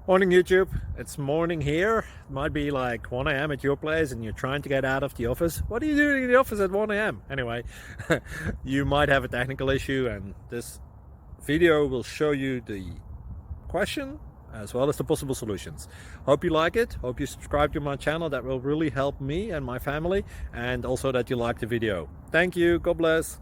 Morning YouTube, it's morning here. It might be like 1 a.m. at your place and you're trying to get out of the office. What are you doing in the office at 1 a.m.? Anyway, you might have a technical issue and this video will show you the question as well as the possible solutions. Hope you like it, hope you subscribe to my channel. That will really help me and my family, and also that you like the video. Thank you, God bless.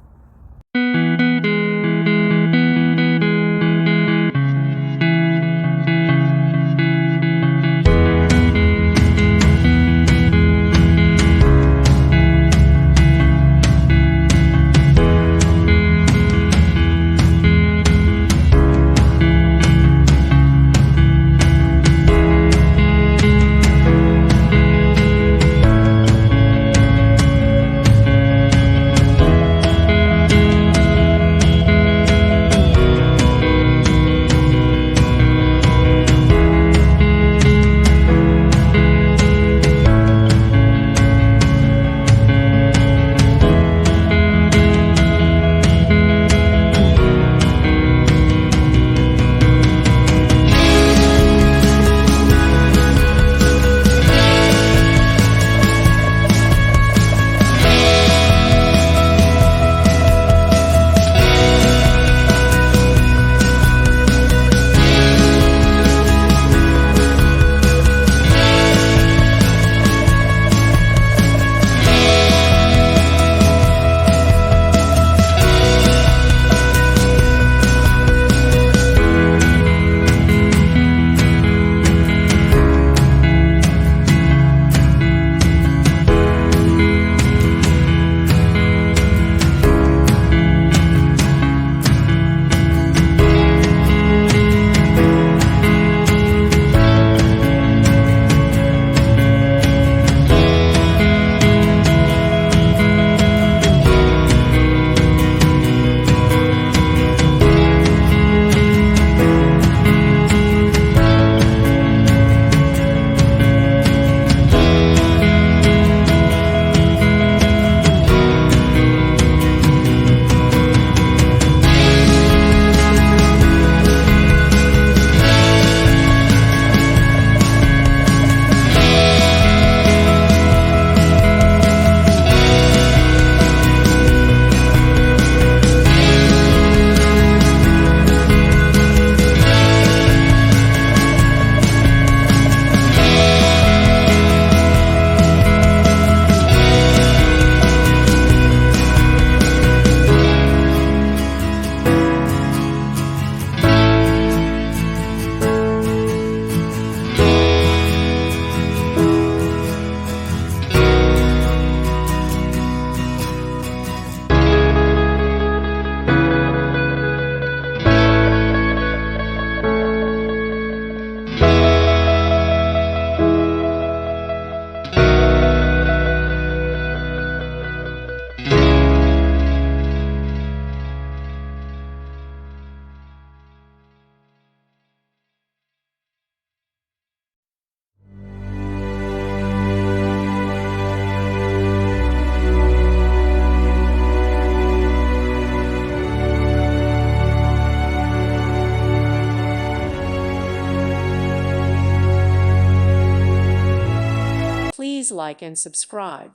Please like and subscribe.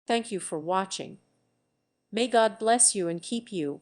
Thank you for watching. May God bless you and keep you.